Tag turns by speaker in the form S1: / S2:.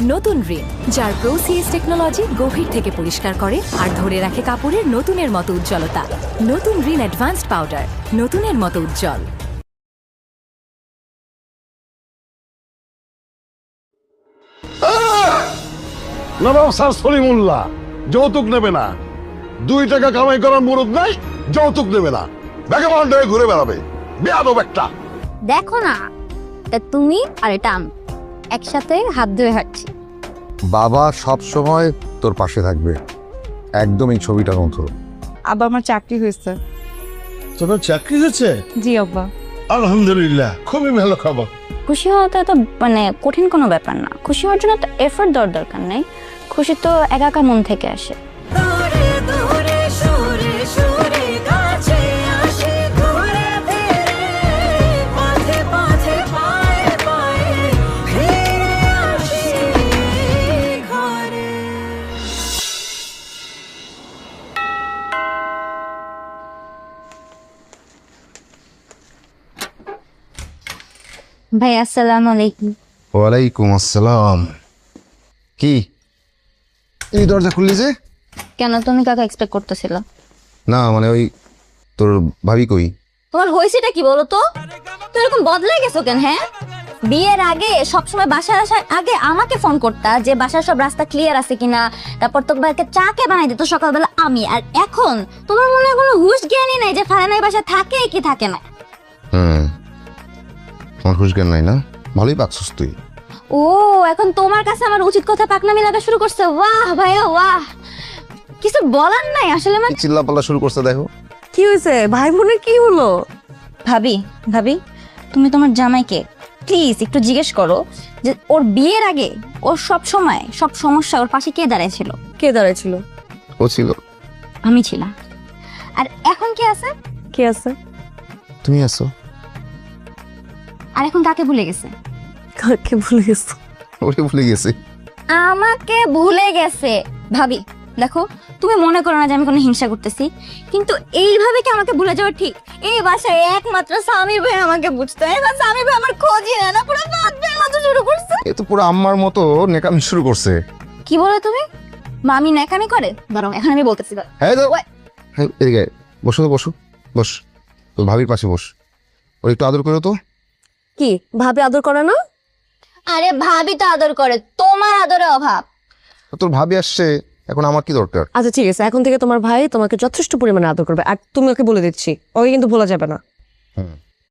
S1: নতুন রিন, যার প্রোসিএস টেকনোলজি গভীর থেকে পরিষ্কার করে আর ধরে রাখে কাপড়ের নতুনের মতো উজ্জ্বলতা। নতুন রিন অ্যাডভান্সড পাউডার, নতুনের মতো উজ্জ্বল।
S2: নবাব স্যার সলিমুল্লাহ যৌতুক নেবে না। 2 টাকা কামাই করার মুরুদ নাই, যৌতুক নেবে না। ব্যাগেমন্ড হয়ে ঘুরে বেড়াবে, বেয়াদব একটা।
S3: দেখো না, তা তুমি আর এটা আমি একসাথে হাত ধরে হাঁটছি।
S4: বাবা সব সময় তোর পাশে থাকবে, একদম এই ছবিটার মতো।
S5: আব্বা আমার চাকরি হয়েছে।
S2: তোমার চাকরি হয়েছে?
S5: জি আব্বা।
S2: আলহামদুলিল্লাহ, খুবই ভালো খবর।
S3: খুশি হওয়াটা তো মানে কঠিন কোনো ব্যাপার না। খুশি হওয়ার জন্য তো এফোর্ট দেওয়ার দরকার নেই। খুশি তো একা একা মন থেকে আসে। ভাই আসসালামু আলাইকুম।
S4: ওয়ালাইকুম আসসালাম। কি এই দরজা খুললি যে?
S3: কেন, তুমি কাকে এক্সপেক্ট করতেছিল?
S4: না মানে ওই তোর ভাবি কই?
S3: তোমার হয়েছেটা কি বলো তো? তো এরকম বদলে গেছো কেন? হ্যাঁ, বিয়ের আগে সবসময় বাসায় আসার আগে আমাকে ফোন করতা যে বাসার সব রাস্তা ক্লিয়ার আছে কিনা, তারপর তোমাকে চাকে বানাই দিত সকালবেলা আমি। আর এখন তোমার মনে হয় কোনো হুঁশ জ্ঞানই নাই যে ফারানাই বাসা থাকে কি থাকে না।
S4: আমার হুশ জ্ঞান নাই না? ভালোই পাকছিস তুই।
S3: ও, এখন তোমার কাছে আমার উচিত কথা পাকনামি লাগা শুরু করছে। বাহ ভাইয়া বাহ, কিছু বলার নাই আসলে। মানে
S4: চিল্লা পাল্লা শুরু করছে, দেখো
S5: কি হয়েছে? ভাই বোনের কি হলো?
S3: ভাবি ভাবি, তুমি তোমার জামাইকে প্লিজ একটু জিজ্ঞেস করো যে ওর বিয়ের আগে ওর সব সময় সব সমস্যা ওর পাশে কে দাঁড়াইছিল।
S5: কে দাঁড়াইছিল?
S4: ও ছিল।
S3: আমি ছিলাম। আর এখন কে আছে?
S5: কে আছে?
S4: তুমি আছো।
S3: আর এখন কাকে ভুলে গেছে?
S5: কাকে ভুলে গেছো?
S4: ওরে ভুলে গেছি।
S3: আমাকে ভুলে গেছে। ভাবি দেখো, তুমি মনে করো না যে আমি কোনো হিংসা করতেছি, কিন্তু এইভাবে কি আমাকে ভুলে যাওয়া ঠিক? এই বাসায় একমাত্র সামির ভাই আমাকে বুঝতো। এবার সামির ভাই আমার খোঁজই নেয় না, পুরো বাদবের মতো শুরু করছে।
S4: এ তো পুরো আম্মার মতো নেকামি শুরু করছে।
S3: কি বলো তুমি? মামি ন্যাকামি করে? দাঁড়াও, এখন আমি বলতেছি।
S4: হ্যাঁ তো
S3: ওই,
S4: হ্যাঁ, এদিকে বসো তো, বসো বস। তোর ভাবির পাশে বস, ওর একটু আদর করো তো।
S5: কি ভাবে আদর করে না?
S3: আরে ভাবি তো আদর করে, তোমার আদরে অভাব।
S4: তোর ভাবি আসছে, এখন আমার কি দরকার?
S5: আচ্ছা ঠিক আছে, এখন থেকে তোমার ভাই তোমাকে যথেষ্ট পরিমাণে আদর করবে, আর তুমি ওকে বলে দিচ্ছি, ওকে কিন্তু ভোলা যাবে না।
S4: হুম